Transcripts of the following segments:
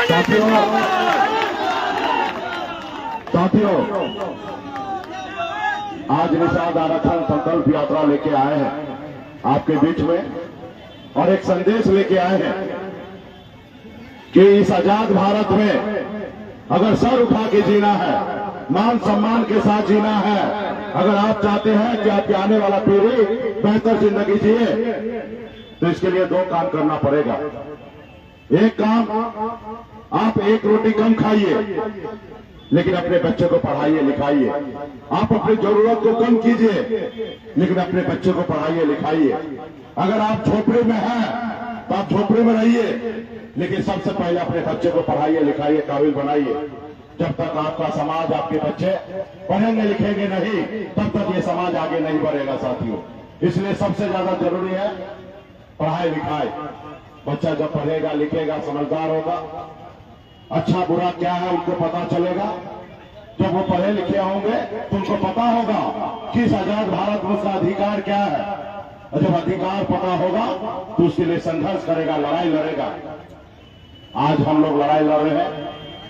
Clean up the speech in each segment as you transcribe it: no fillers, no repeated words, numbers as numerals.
साथियों, आज निषाद आरक्षण संकल्प यात्रा लेके आए हैं आपके बीच में और एक संदेश लेके आए हैं कि इस आजाद भारत में अगर सर उठा के जीना है, मान सम्मान के साथ जीना है, अगर आप चाहते हैं कि आपकी आने वाला पीढ़ी बेहतर जिंदगी जिए, तो इसके लिए दो काम करना पड़ेगा। एक काम, आप एक रोटी कम खाइए लेकिन अपने बच्चे को पढ़ाइए लिखाइए। आप अपनी जरूरत को कम कीजिए लेकिन अपने बच्चे को पढ़ाइए लिखाइए। अगर आप झोपड़े में हैं तो आप झोपड़े में रहिए, लेकिन सबसे पहले अपने बच्चे को पढ़ाइए लिखाइए, काबिल बनाइए। जब तक आपका समाज, आपके बच्चे पढ़ेंगे लिखेंगे नहीं, तब तक ये समाज आगे नहीं बढ़ेगा साथियों। इसलिए सबसे ज्यादा जरूरी है पढ़ाई लिखाई। बच्चा जब पढ़ेगा लिखेगा, समझदार होगा, अच्छा बुरा क्या है उनको पता चलेगा। जब वो पढ़े लिखे होंगे तो उनको पता होगा कि इस आजाद भारत में उसका अधिकार क्या है, और जब अधिकार पता होगा तो उसके लिए संघर्ष करेगा, लड़ाई लड़ेगा। आज हम लोग लड़ाई लड़ रहे हैं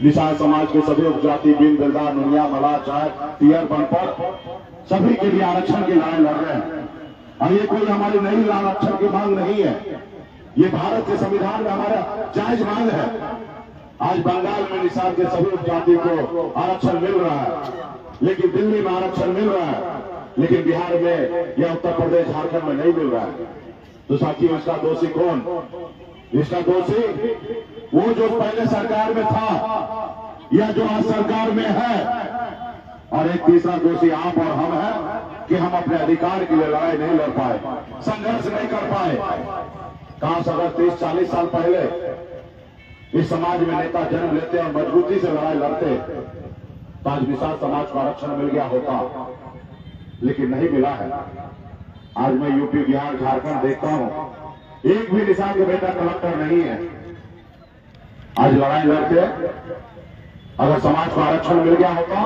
निषाद समाज के सभी उपजाति, बीन बिल्दार, नुनिया, मलाह, चाय, पियर, बनपढ़, सभी के लिए आरक्षण की लड़ाई लड़ रहे हैं। और ये कोई हमारी नई आरक्षण की मांग नहीं है, ये भारत के संविधान में हमारा जायज मांग है। आज बंगाल में निषाद के सभी उपजाति को आरक्षण मिल रहा है, लेकिन दिल्ली में आरक्षण मिल रहा है, लेकिन बिहार में या उत्तर प्रदेश, झारखंड में नहीं मिल रहा है। तो साथियों, इसका दोषी कौन? इसका दोषी वो जो पहले सरकार में था या जो आज सरकार में है, और एक तीसरा दोषी आप और हम हैं कि हम अपने अधिकार के लिए लड़ाई नहीं लड़ पाए, संघर्ष नहीं कर पाए। काश अगर 30-40 साल पहले इस समाज में नेता जन्म लेते और मजबूती से लड़ाई लड़ते तो आज निषाद समाज को आरक्षण मिल गया होता, लेकिन नहीं मिला है। आज मैं यूपी, बिहार, झारखंड देखता हूं, एक भी निषाद का बेटा कलेक्टर नहीं है। आज लड़ाई लड़ते अगर समाज को आरक्षण मिल गया होता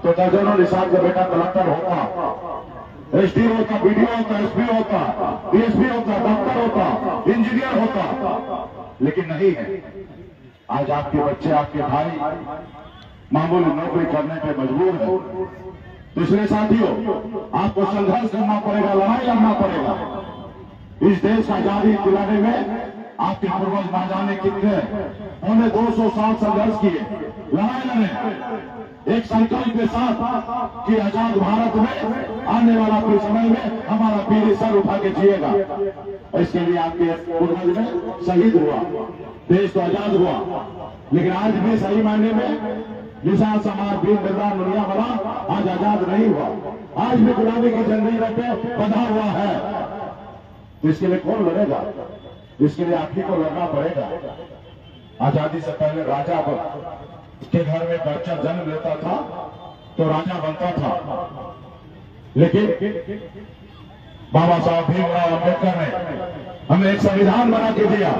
तो दर्जनों निषाद का बेटा कलेक्टर होता, एसडी होता, बीडीओ होता, एसपी होता, डीएसपी होता, डॉक्टर होता, इंजीनियर होता, लेकिन नहीं है। आज आपके बच्चे, आपके भाई मामूली नौकरी करने पे मजबूर है। तो इसलिए साथियों, आपको संघर्ष करना पड़ेगा, लड़ाई लड़ना पड़ेगा। इस देश को आजादी दिलाने में आपके पूर्वज ना जाने कितने 200 साल संघर्ष किए, लड़ाई लड़े एक संकल्प के साथ कि आजाद भारत में आने वाला कोई समय में हमारा पीढ़ी सर उठा के जिएगा। इसके लिए आपके पूर्वज में शहीद हुआ, देश तो आजाद हुआ, लेकिन आज भी सही मायने में निषाद समाज, बीन बिल्दार, नुनिया, मलाह आज आजाद नहीं हुआ, आज भी गुलामी की जंजीरों पे बंधा हुआ है। इसके लिए कौन लड़ेगा? इसके लिए आप ही को लड़ना पड़ेगा। आजादी से पहले राजा के घर में बच्चा जन्म लेता था तो राजा बनता था, लेकिन बाबा साहब भीमराव अम्बेडकर ने हमें एक संविधान बना के दिया,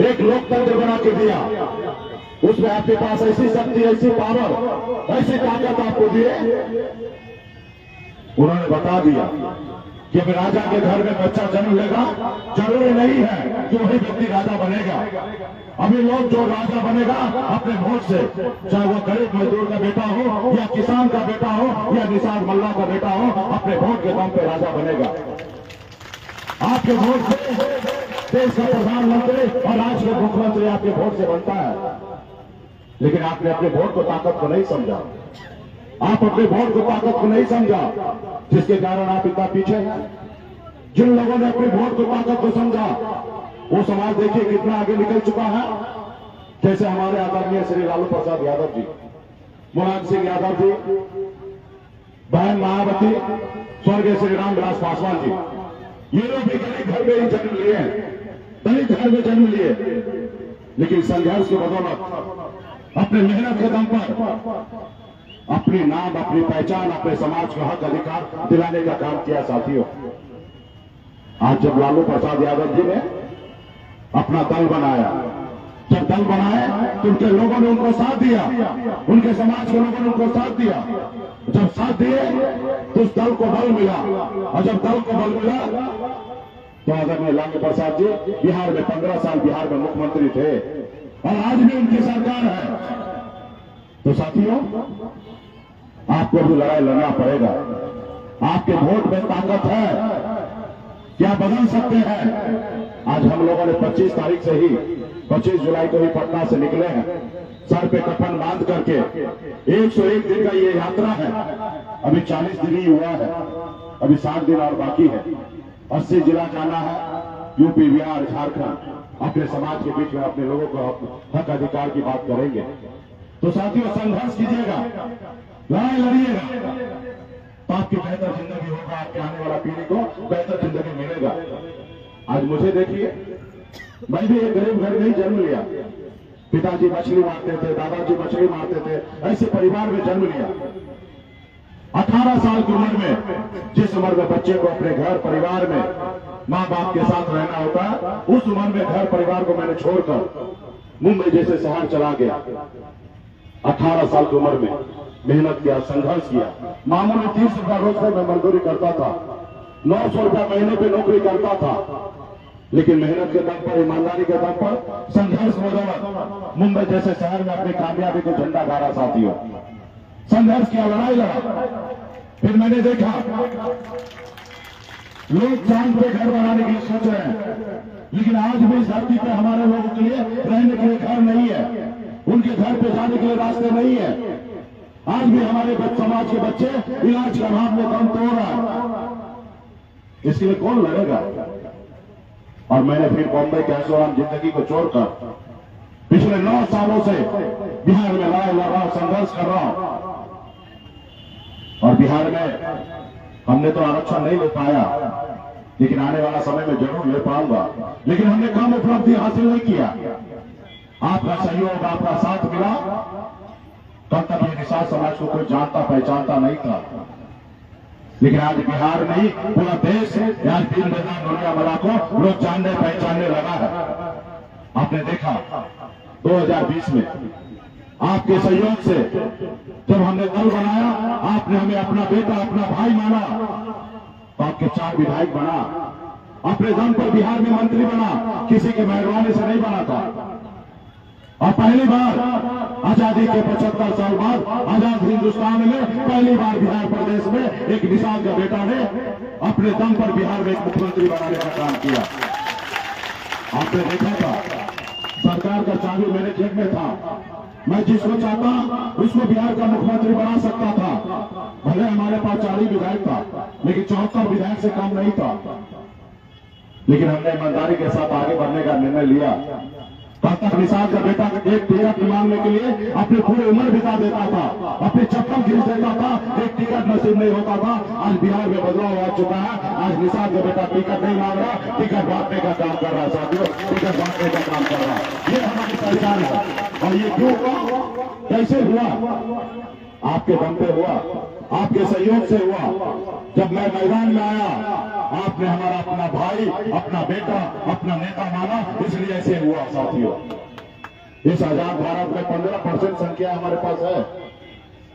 एक लोकतंत्र बना के दिया। उसमें आपके पास ऐसी शक्ति, ऐसी पावर, ऐसी ताकत आपको दिए। उन्होंने बता दिया कि अगर राजा के घर में बच्चा जन्म लेगा, जरूरी नहीं है कि वही व्यक्ति राजा बनेगा। अभी लोग जो राजा बनेगा अपने वोट से, चाहे वो गरीब मजदूर का बेटा हो या किसान का बेटा हो या निषाद मल्लाह का बेटा हो, अपने वोट के दम पे राजा बनेगा। आपके वोट से देश का प्रधानमंत्री और राज्य का मुख्यमंत्री आपके वोट से बनता है, लेकिन आपने अपने वोट को ताकत को नहीं समझा। आप अपने वोट को ताकत को नहीं समझा, जिसके कारण आप इतना पीछे हैं। जिन लोगों ने अपने वोट को ताकत को समझा, वो समाज देखिए कितना आगे निकल चुका है। जैसे हमारे आदरणीय श्री लालू प्रसाद यादव जी, मुलायम सिंह यादव जी, बहन मायावती, स्वर्गीय श्री रामविलास पासवान जी, ये लोग भी गरीब घर में ही जन्म लिए हैं, दलित घर में जन्म लिए, लेकिन संघर्ष की बदौलत अपने मेहनत के दम पर अपनी नाम, अपनी पहचान, अपने समाज को हक अधिकार दिलाने का काम किया। साथियों, आज जब लालू प्रसाद यादव जी ने अपना दल बनाया, जब दल बनाए तो उनके लोगों ने उनको साथ दिया, उनके समाज के लोगों ने उनको साथ दिया। जब साथ दिए तो उस दल को बल मिला, और जब दल को बल मिला तो आदरणीय लालू प्रसाद जी बिहार में 15 साल बिहार में मुख्यमंत्री थे। और आज भी उनकी सरकार है। तो साथियों, आपको भी लड़ाई लड़ना पड़ेगा। आपके वोट में ताकत है, क्या बदल सकते हैं। आज हम लोगों ने 25 तारीख से ही 25 जुलाई को ही पटना से निकले हैं, सर पे कफन बांध करके। 101 दिन का ये यात्रा है, अभी 40 दिन ही हुआ है, अभी 7 दिन और बाकी है। 80 जिला जाना है, यूपी, बिहार, झारखंड। अपने समाज के बीच में अपने लोगों को हक अधिकार की बात करेंगे। तो साथियों, संघर्ष कीजिएगा, लड़ाई लड़िएगा, तो आपकी बेहतर जिंदगी होगा, आपके आने वाला पीढ़ी को बेहतर जिंदगी मिलेगा। आज मुझे देखिए, मैं भी एक गरीब घर में ही जन्म लिया। पिताजी मछली मारते थे, दादाजी मछली मारते थे, ऐसे परिवार में जन्म लिया। 18 साल की उम्र में, जिस उम्र में बच्चे को अपने घर परिवार में माँ बाप के साथ रहना होता है, उस उम्र में घर परिवार को मैंने छोड़कर मुंबई जैसे शहर चला गया। 18 साल की उम्र में मेहनत किया, संघर्ष किया। मामूली 30 रुपया रोज पे मैं मजदूरी करता था, 900 रुपया महीने पे नौकरी करता था, लेकिन मेहनत के दम पर, ईमानदारी के दम पर, संघर्ष बदौलत मुंबई जैसे शहर में अपनी कामयाबी को झंडा गाड़ा। साथियों, संघर्ष किया, लड़ाई लड़ा। फिर मैंने देखा लोग चांद पे घर बनाने के लिए सोच रहे हैं, लेकिन आज भी इस धरती पे हमारे लोगों के लिए रहने के लिए घर नहीं है, उनके घर पे जाने के लिए रास्ते नहीं है। आज भी हमारे समाज के बच्चे इलाज के अभाव में दम तोड़ रहा है। इसके लिए कौन लड़ेगा। और मैंने फिर बॉम्बे के ऐशोआराम जिंदगी को छोड़कर पिछले 9 सालों से बिहार में लड़ाई लड़ रहा हूं, संघर्ष कर रहा हूं। और बिहार में हमने तो आरक्षण नहीं ले पाया, लेकिन आने वाला समय में जरूर ले पाऊंगा। लेकिन हमने कम उपलब्धि हासिल नहीं किया। आपका सहयोग, आपका साथ मिला। तब तक ये निषाद समाज को कोई जानता पहचानता नहीं था, लेकिन आज बिहार नहीं, पूरा देश, आज दिन बेदान दुनिया भरा को लोग जानने पहचानने लगा है। आपने देखा 2020 में आपके सहयोग से जब हमने दल बनाया, आपने हमें अपना बेटा, अपना भाई माना, तो आपके 4 विधायक बना। अपने दम पर बिहार में मंत्री बना, किसी की मेहरबानी से नहीं बना था। और पहली बार आजादी के 75 साल बाद आजाद हिंदुस्तान में पहली बार बिहार प्रदेश में एक निषाद का बेटा ने अपने दम पर बिहार में एक मुख्यमंत्री बनाने का काम किया। आपने देखा था, सरकार का चाबी मेरे जेब में था। मैं जिसको चाहता उसको बिहार का मुख्यमंत्री बना सकता था। भले हमारे पास 40 विधायक था, लेकिन 74 विधायक से कम नहीं था। लेकिन हमने ईमानदारी के साथ आगे बढ़ने का निर्णय लिया। तब तक निषाद का बेटा एक टिकट मांगने के लिए अपनी पूरी उम्र बिता देता था, अपनी चप्पल खींच देता था, एक टिकट नसीब नहीं होता था। आज बिहार में बदलाव आ चुका है। आज निषाद का बेटा टिकट नहीं मांग रहा, टिकट बांटने का काम कर रहा है। साथियों, टिकट बांटने का काम कर रहा है। ये हमारी पहचान है। और ये क्यों हुआ, कैसे हुआ? आपके दम पे हुआ, आपके सहयोग से हुआ। जब मैं मैदान में आया, आपने हमारा अपना भाई, अपना बेटा, अपना नेता माना, इसलिए ऐसे हुआ। साथियों, इस आजाद भारत में 15% संख्या हमारे पास है।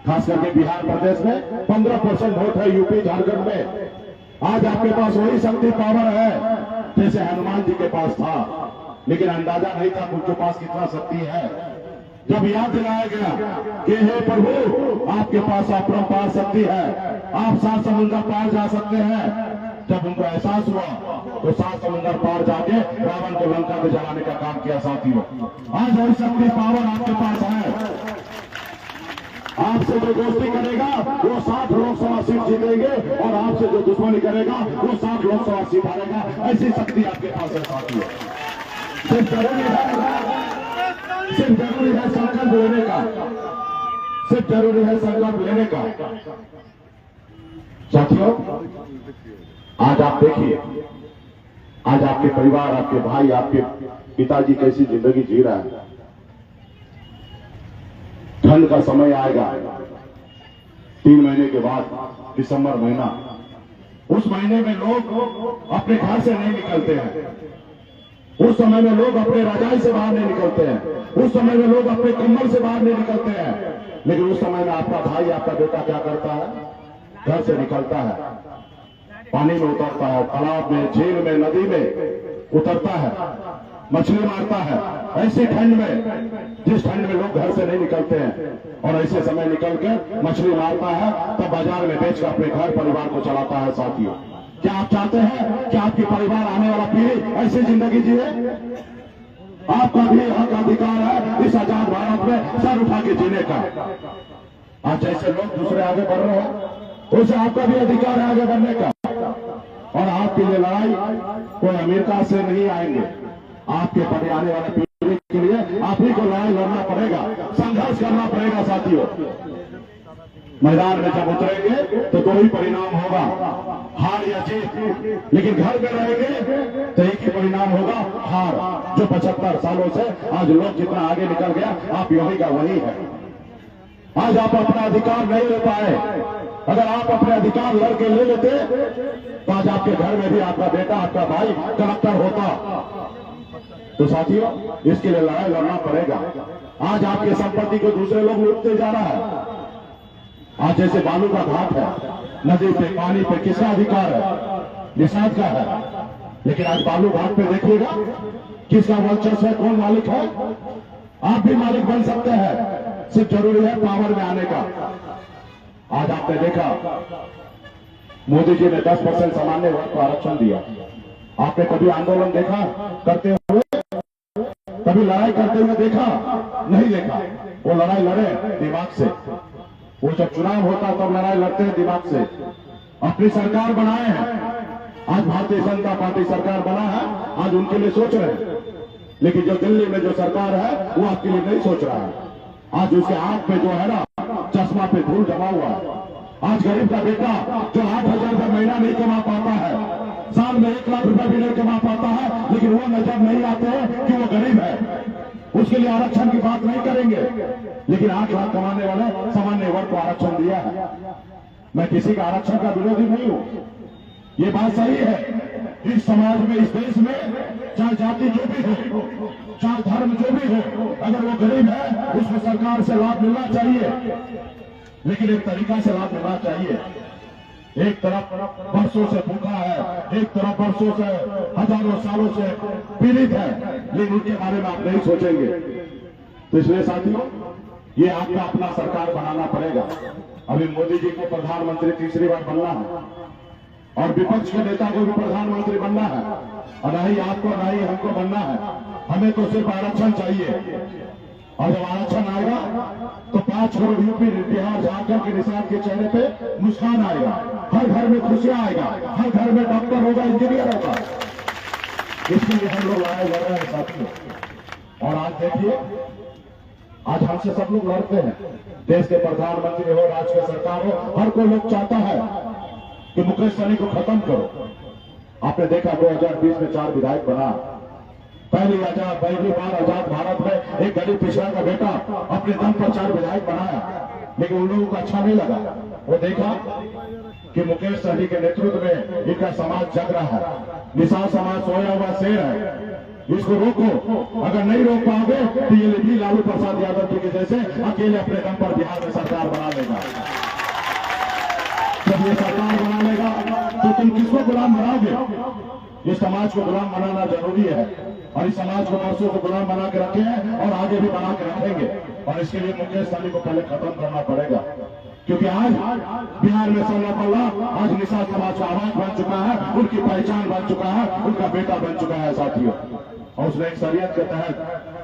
खास करके बिहार प्रदेश में 15% वोट है, यूपी झारखंड में। आज आपके पास वही शक्ति पावर है जैसे हनुमान जी के पास था, लेकिन अंदाजा नहीं था उनके पास कितना शक्ति है। जब याद दिलाया गया कि हे प्रभु, आपके पास अपरंपार शक्ति है, आप 7 समुद्र पार जा सकते हैं, जब उनको एहसास हुआ तो 7 समुद्र पार जाके रावण को लंका में जलाने का काम किया। साथियों, आज वही शक्ति पावर आपके पास है। आपसे जो दोस्ती करेगा वो 60 लोकसभा सीट जीतेंगे, और आपसे जो दुश्मनी करेगा वो 60 लोकसभा सीट हारेगा। ऐसी शक्ति आपके पास है। साथियों, सिर्फ जरूरी है संकल्प लेने का, सिर्फ जरूरी है संकल्प लेने का। साथियों, आज आप देखिए, आज आपके परिवार, आपके भाई, आपके पिताजी कैसी जिंदगी जी रहा है। ठंड का समय आएगा 3 महीने के बाद, दिसंबर महीना। उस महीने में लोग अपने घर से नहीं निकलते हैं। उस समय में लोग अपने रजाई से बाहर नहीं निकलते हैं। उस समय में लोग अपने कंबल से बाहर नहीं निकलते हैं। लेकिन उस समय में आपका भाई, आपका बेटा क्या करता है? घर से निकलता है, पानी में उतरता है, तालाब में, झील में, नदी में उतरता है, मछली मारता है, ऐसी ठंड में, जिस ठंड में लोग घर से नहीं निकलते हैं और ऐसे समय निकल के मछली मारता है, तब बाजार में बेचकर अपने घर परिवार को चलाता है। साथियों, क्या आप चाहते हैं कि आपके परिवार, आने वाला पीढ़ी ऐसी जिंदगी जिए? आपका भी हक अधिकार है इस आजाद भारत में सर उठा के जीने का। आज जैसे लोग दूसरे आगे बढ़ रहे हैं, उसे आपका भी अधिकार है आगे बढ़ने का। और आपके लिए लड़ाई कोई अमेरिका से नहीं आएंगे, आपके पढ़े आने वाले पीढ़ी के लिए आप ही को लड़ाई लड़ना पड़ेगा, संघर्ष करना पड़ेगा। साथियों, मैदान में जब उतरेंगे तो दो ही परिणाम होगा, हार या जीत। लेकिन घर में रहेंगे तो एक ही परिणाम होगा, हार। जो 75 सालों से आज लोग जितना आगे निकल गया, आप वही का वही है। आज आप अपना अधिकार नहीं ले पाए। अगर आप अपने अधिकार लड़के ले लेते तो आज आपके घर में भी आपका बेटा, आपका भाई कलेक्टर होता। तो साथियों, इसके लिए लड़ाई लड़ना पड़ेगा। आज आपकी संपत्ति को दूसरे लोग लूटते जा रहा है। आज जैसे बालू का घाट है, नदी पे, पानी पे किसका अधिकार है? निषाद का है। लेकिन आज बालू घाट पे देखिएगा किसका वर्चस्व है, कौन मालिक है? आप भी मालिक बन सकते हैं, सिर्फ जरूरी है पावर में आने का। आज आपने देखा मोदी जी ने 10% सामान्य वर्ग को आरक्षण दिया। आपने कभी आंदोलन देखा करते हुए? कभी लड़ाई करते हुए देखा? नहीं देखा। वो लड़ाई लड़े दिमाग से। वो जब चुनाव होता तब लड़ाई लड़ते हैं दिमाग से। अपनी सरकार बनाए हैं, आज भारतीय जनता पार्टी सरकार बना है, आज उनके लिए सोच रहे हैं। लेकिन जो दिल्ली में जो सरकार है वो आपके लिए नहीं सोच रहा है। आज उसके आंख पे जो है ना, चश्मा पे धूल जमा हुआ है। आज गरीब का बेटा जो 8,000 रुपये महीना नहीं कमा पाता है, साल में 1 लाख रुपए भी नहीं कमा पाता है, लेकिन वो नजर नहीं आते हैं कि वो गरीब है। उसके लिए आरक्षण की बात नहीं करेंगे। लेकिन 8 लाख कमाने वाले सामान्य वर्ग को आरक्षण दिया है। मैं किसी का आरक्षण का विरोधी नहीं हूं, ये बात सही है। इस समाज में, इस देश में, चाहे जाति जो भी हो, चाहे धर्म जो भी हो, अगर वो गरीब है उसको सरकार से लाभ मिलना चाहिए। लेकिन एक तरीका से लाभ मिलना चाहिए। एक तरफ वर्षों से भूखा है, एक तरफ वर्षों से, हजारों सालों से पीड़ित है, लेकिन उनके बारे में आप नहीं सोचेंगे। तो इसलिए साथियों, ये आपका अपना सरकार बनाना पड़ेगा। अभी मोदी जी को प्रधानमंत्री तीसरी बार बनना है और विपक्ष के नेता को भी प्रधानमंत्री बनना है, और न ही आपको न ही हमको बनना है। हमें तो सिर्फ आरक्षण चाहिए। और जब आरक्षण आएगा तो 5 करोड़ यूपी, बिहार, झारखंड के निशान के चेहरे पे मुस्कान आएगा, हर घर में खुशियां आएगा, हर घर में डॉक्टर होगा, इंजीनियर होगा। इसके लिए हम लोग लड़ाई लड़ रहे हैं साथियों। और आज देखिए, आज हमसे सब लोग लड़ते हैं। देश के प्रधानमंत्री हो, राज्य की सरकार हो, हर कोई लोग चाहता है कि मुकेश सहनी को खत्म करो। आपने देखा 2020 में 4 विधायक बना। पहली बार आजाद भारत में एक गरीब पिछड़ा का बेटा अपने दम पर 4 विधायक बनाया, लेकिन उन लोगों को अच्छा नहीं लगा। वो देखा कि मुकेश सहनी के नेतृत्व में इनका समाज जग रहा है, निषाद समाज सोया हुआ शेर है, इसको रोको। अगर नहीं रोक पाओगे तो ये भी लालू प्रसाद यादव जी के जैसे अकेले अपने दम पर बिहार में सरकार बना लेगा। जब ये सरकार बना लेगा तो तुम किसको गुलाम बनाओगे? इस समाज को गुलाम बनाना जरूरी है, और इस समाज को वर्षों को गुलाम बना के रखे हैं और आगे भी बना के रखेंगे। और इसके लिए मुकेश सहनी को पहले खत्म करना पड़ेगा, क्योंकि आज बिहार में सोना पल्ला, आज निषाद समाज का आवाज बन चुका है, उनकी पहचान बन चुका है, उनका बेटा बन चुका है साथियों। और उसने एक शरीयत के तहत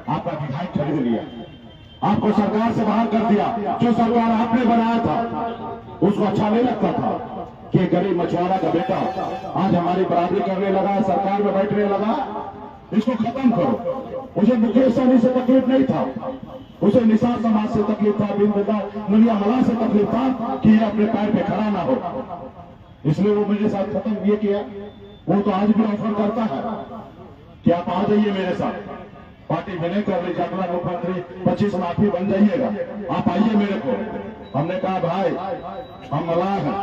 आपका विधायक खरीद लिया, आपको सरकार से बाहर कर दिया। जो सरकार आपने बनाया था उसको अच्छा नहीं लगता था कि गरीब मछुआरा का बेटा आज हमारी बराबरी करने लगा, सरकार में बैठने लगा। इसको खत्म करो। उसे मुकेश सहनी से तकलीफ नहीं था, उसे निषाद समाज से तकलीफ था, मुनिया मला से तकलीफ था कि ये अपने पैर पे खड़ा ना हो। इसलिए वो मेरे साथ खत्म ये किया। वो तो आज भी ऑफर करता है कि आप आ जाइए मेरे साथ, पार्टी विनय कर लीजिए, अगला मुख्यमंत्री 25 माफी बन जाइएगा, आप आइए मेरे को। हमने कहा भाई हम मलाह हैं,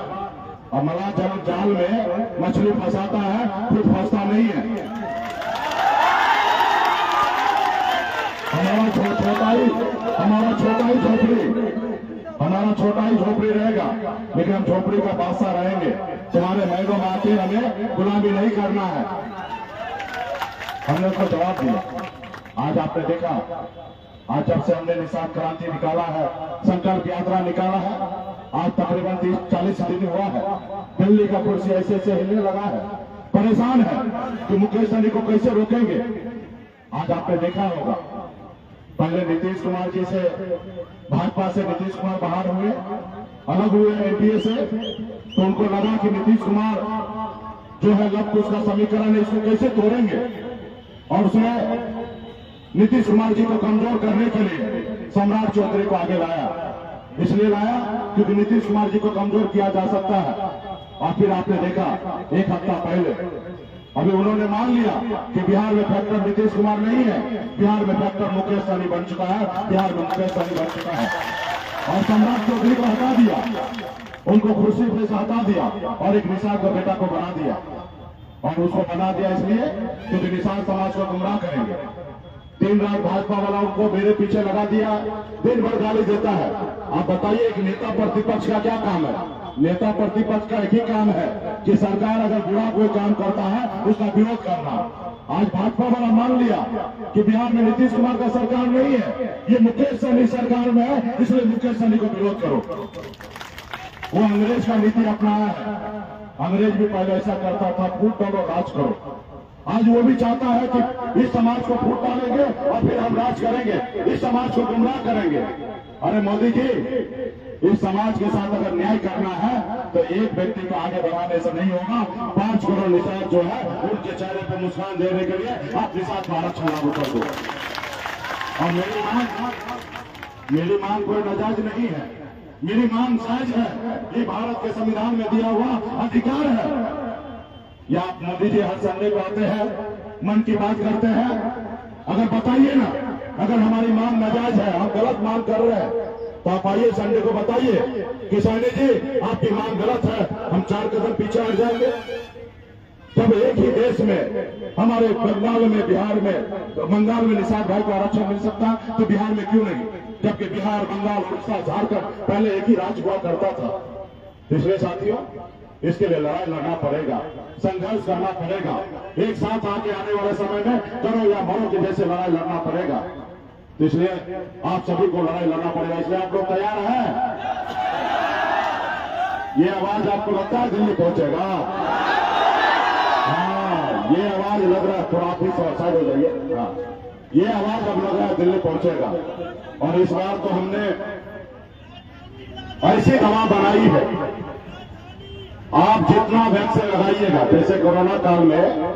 और मलाह जब जाल में मछली फंसाता है खुद फंसता नहीं है। हमारा छोटा ही झोपड़ी रहेगा, लेकिन हम झोपड़ी का बादशाह रहेंगे। तुम्हारे महलों में आके हमें गुलामी नहीं करना है। हमने उसको जवाब दिया। आज आपने देखा, आज जब से हमने निषाद क्रांति निकाला है, संकल्प यात्रा निकाला है, आज तकरीबन 30-40 दिन हुआ है, दिल्ली का कुर्सी ऐसे ऐसे हिलने लगा है, परेशान है कि मुकेश सहनी को कैसे रोकेंगे। आज आपने देखा होगा, पहले नीतीश कुमार जी से, भाजपा से नीतीश कुमार बाहर हुए, अलग हुए एनडीए से, तो उनको लगा कि नीतीश कुमार जो है लव कुश का समीकरण है, इसको कैसे तोड़ेंगे, और उसमें नीतीश कुमार जी को कमजोर करने के लिए सम्राट चौधरी को आगे लाया। इसलिए लाया क्योंकि नीतीश कुमार जी को कमजोर किया जा सकता है। और फिर आपने देखा एक हफ्ता पहले अभी उन्होंने मान लिया कि बिहार में फैक्टर नीतीश कुमार नहीं है, बिहार में फैक्टर मुकेश सहनी बन चुका है, बिहार में मुकेश सहनी बन चुका है। और सम्राट चौधरी को हटा दिया, उनको कुर्सी पे से हटा दिया और एक निषाद का बेटा को बना दिया। और उसको बना दिया इसलिए क्योंकि निषाद समाज को गुमराह करेंगे। दिन रात भाजपा वाला उनको मेरे पीछे लगा दिया, दिन भर गाली देता है। आप बताइए एक नेता प्रतिपक्ष का क्या काम है? नेता प्रतिपक्ष का एक ही काम है कि सरकार अगर बुरा कोई काम करता है उसका विरोध करना। आज भाजपा वाला मान लिया कि बिहार में नीतीश कुमार का सरकार नहीं है, ये मुकेश सहनी सरकार में है, इसलिए मुकेश सहनी को विरोध करो। वो अंग्रेज का नीति अपनाया है। अंग्रेज भी पहले ऐसा करता था, फूट डालो राज करो। आज वो भी चाहता है कि इस समाज को फूट डालेंगे और फिर हम राज करेंगे, इस समाज को गुमराह करेंगे। अरे मोदी जी, इस समाज के साथ अगर न्याय करना है तो एक व्यक्ति को आगे बढ़ाने से नहीं होगा। 5 करोड़ निषाद जो है उनके चेहरे पर मुस्कान देने के लिए आप निषाद को आरक्षण लागू कर दो। और मेरी मांग कोई नाजायज नहीं है, मेरी मांग सहज है। ये भारत के संविधान में दिया हुआ अधिकार है। या आप मोदी जी हर संडे को आते हैं, मन की बात करते हैं, अगर बताइए ना, अगर हमारी मांग नाजायज है, हम गलत मांग कर रहे हैं, तो आप आइए संडे को बताइए कि सहनी जी आपकी मांग गलत है, हम 4 कदम पीछे हट जाएंगे। जब एक ही देश में हमारे बंगाल में, बिहार में, बंगाल में निषाद भाई को आरक्षण मिल सकता है तो बिहार में क्यों नहीं? जबकि बिहार, बंगाल, उड़ीसा, झारखंड पहले एक ही राज्य हुआ करता था। इसलिए साथियों, इसके लिए लड़ाई लड़ना पड़ेगा, संघर्ष करना पड़ेगा। एक साथ आके आने वाले समय में करो या मरो के जैसे लड़ाई लड़ना पड़ेगा। तो इसलिए आप सभी को लड़ाई लड़ना पड़ेगा। इसलिए आप लोग तैयार हैं? ये आवाज आपको लगता है दिल्ली पहुंचेगा? हाँ, ये आवाज लग रहा है, थोड़ा आप ही साइड हो जाइए। हाँ, ये आवाज अब लग रहा है दिल्ली पहुंचेगा। और इस बार तो हमने ऐसी दवा बनाई है, आप जितना वैक्सीन लगाइएगा, जैसे कोरोना काल में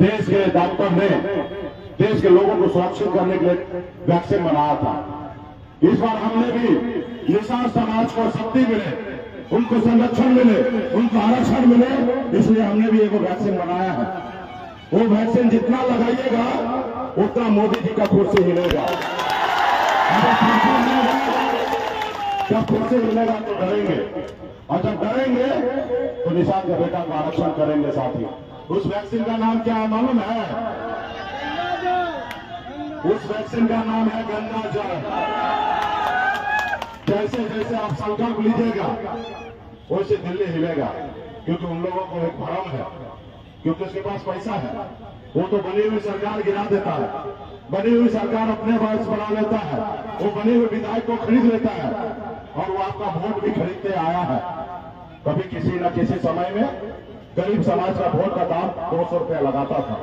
देश के डॉक्टर ने देश के लोगों को सुरक्षित करने के लिए वैक्सीन बनाया था। इस बार हमने भी निषाद समाज को शक्ति मिले, उनको संरक्षण मिले, उनको आरक्षण मिले, इसलिए हमने भी एक वैक्सीन बनाया है। वो वैक्सीन जितना लगाइएगा उतना मोदी जी का कुर्सी हिलेगा। जब कुर्सी हिलेगा तो डरेंगे, और जब डरेंगे तो निषाद का बेटा को आरक्षण करेंगे। साथी, उस वैक्सीन का नाम क्या है मालूम है? उस वैक्सीन का नाम है गंगा जल। जैसे जैसे आप संकल्प लीजिएगा वैसे दिल्ली हिलेगा, क्योंकि उन लोगों को एक भ्रम है, क्योंकि उसके पास पैसा है, वो तो बनी हुई सरकार गिरा देता है, बनी हुई सरकार अपने वायस बना लेता है, वो बने हुए विधायक को खरीद लेता है, और वो आपका वोट भी खरीदते आया है। कभी किसी न किसी समय में गरीब समाज का वोट का दाम 200 रुपया लगाता था,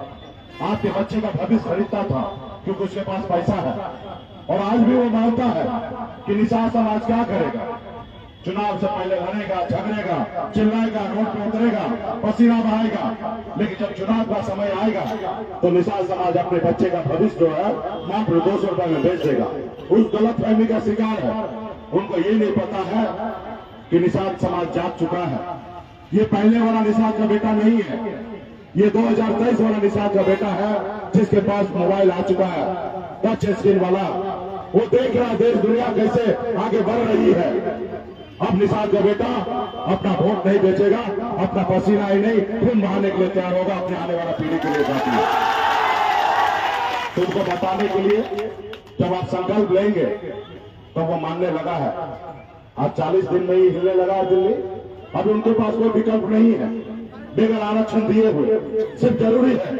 आपके बच्चे का भविष्य खरीदता था, क्योंकि उसके पास पैसा है। और आज भी वो मानता है कि निषाद समाज क्या करेगा? चुनाव से पहले लड़ेगा, झगड़ेगा, चिल्लाएगा, रोड पे उतरेगा, पसीना बहाएगा, लेकिन जब चुनाव का समय आएगा तो निषाद समाज अपने बच्चे का भविष्य जो है मात्र 200 रुपए में बेच देगा। उस गलत फहमी का शिकार है। उनको ये नहीं पता है कि निषाद समाज जाग चुका है। ये पहले वाला निषाद का बेटा नहीं है, ये 2023 वाला निषाद का बेटा है, जिसके पास मोबाइल आ चुका है, टच स्क्रीन वाला। वो देख रहा देश दुनिया कैसे आगे बढ़ रही है। अब निषाद का बेटा अपना वोट नहीं बेचेगा, अपना पसीना ही नहीं खून बहाने के लिए तैयार होगा अपने आने वाला पीढ़ी के लिए। साथी, तुमको बताने के लिए जब आप संकल्प लेंगे तो वो मानने लगा है। आज 40 दिन में ही हिलने लगा है दिल्ली। अब उनके पास कोई विकल्प नहीं है बगैर आरक्षण दिए हुए। सिर्फ जरूरी है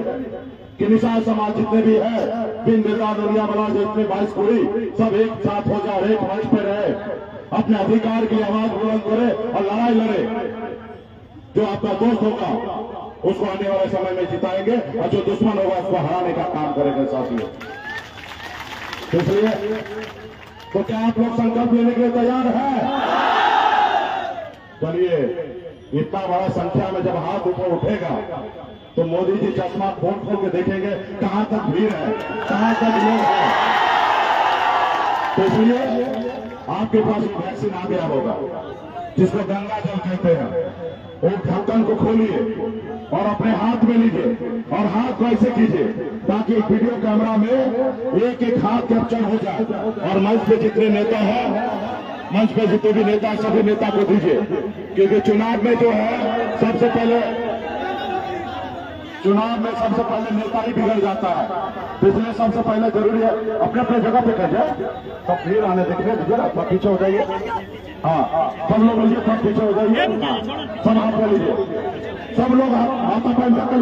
कि निषाद समाज जितने भी है दिन नेता दुनिया बना जितने 22 कुड़ी सब एक साथ हो जाए, एक मंच पे रहे, अपने अधिकार की आवाज बुलंद करे और लड़ाई लड़े। जो आपका दोस्त होगा उसको आने वाले समय में जिताएंगे और जो दुश्मन होगा उसको हराने का काम करेंगे साथियों। इसलिए तो क्या आप लोग संकल्प लेने के लिए तैयार हैं? चलिए, इतना बड़ा संख्या में जब हाथ ऊपर उठेगा तो मोदी जी चश्मा खोल खोल के देखेंगे कहां तक भीड़ है, कहां तक लोग हैं। तो इसलिए आपके पास वैक्सीन आ गया होगा जिसको गंगा जल कहते हैं, वो ढक्कन को खोलिए और अपने हाथ में लीजिए और हाथ को ऐसे कीजिए ताकि वीडियो कैमरा में एक एक हाथ कैप्चर हो जाए और मंच पे जितने नेता हैं, मंच पे जितने भी नेता सभी नेता को दीजिए, क्योंकि चुनाव में जो है सबसे पहले नेता ही बिगड़ जाता है। तो इसलिए सबसे पहले जरूरी है अपने अपने जगह पे कर जाए। सब भीड़ आने देखिए, दीजिए ना, थोड़ा पीछे हो जाइए। हाँ, सब लोग लीजिए, थोड़ा पीछे हो जाइए। सब हाथ में लीजिए, सब लोग हाथ पे ढक्कन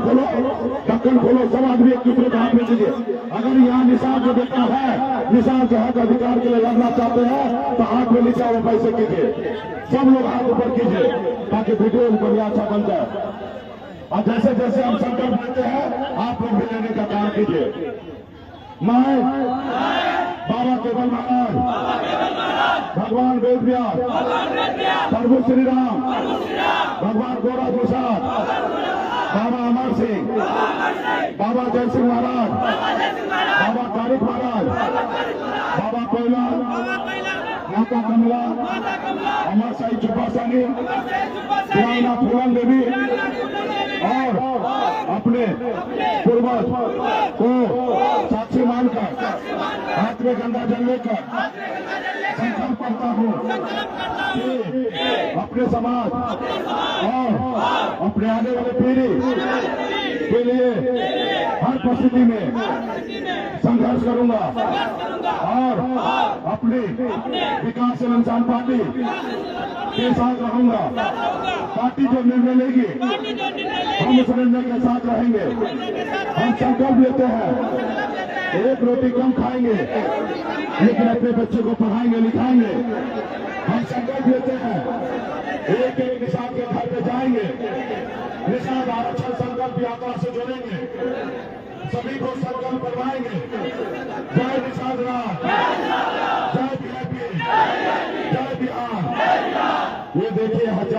खोलो, सब आदमी एक दूसरे के हाथ में दीजिए। अगर यहाँ निशान जो बेटा है, निशान जो हक अधिकार के लिए लड़ना चाहते हैं तो हाथ में नीचे वो पैसे कीजिए, सब लोग हाथ ऊपर कीजिए ताकि वीडियो बढ़िया अच्छा बन जाए। और जैसे जैसे हम संकल्प लेते हैं आप लोग भी लेने का काम कीजिए। मैं बाबा केवल महाराज, भगवान वेद व्यास, प्रभु श्री राम, भगवान गोरा प्रसाद, बाबा अमर सिंह, बाबा जय सिंह महाराज, बाबा तारिक महाराज, बाबा कोयला, माता कमला, अमर साई चुपासानी, दीवाना फूलन देवी और अपने पूर्वज को साक्षी मानकर हाथ में गंगा जल लेकर संकल्प करता हूँ कि अपने समाज और अपने आने वाले पीढ़ी के लिए हर परिस्थिति में संघर्ष करूंगा और अपनी विकासशील इंसान पार्टी के साथ रहूंगा। पार्टी जो निर्णय लेगी हम उस निर्णय के साथ रहेंगे। हम संकल्प लेते हैं एक रोटी कम खाएंगे लेकिन अपने बच्चे को पढ़ाएंगे लिखाएंगे। हम संकल्प लेते हैं एक एक निषाद के घर पे जाएंगे, निषाद आरक्षण संकल्प यात्रा से जुड़ेंगे, सभी को संकल्प करवाएंगे। जय निषाद राज, जय बीजेपी, जय बिहार। ये देखिए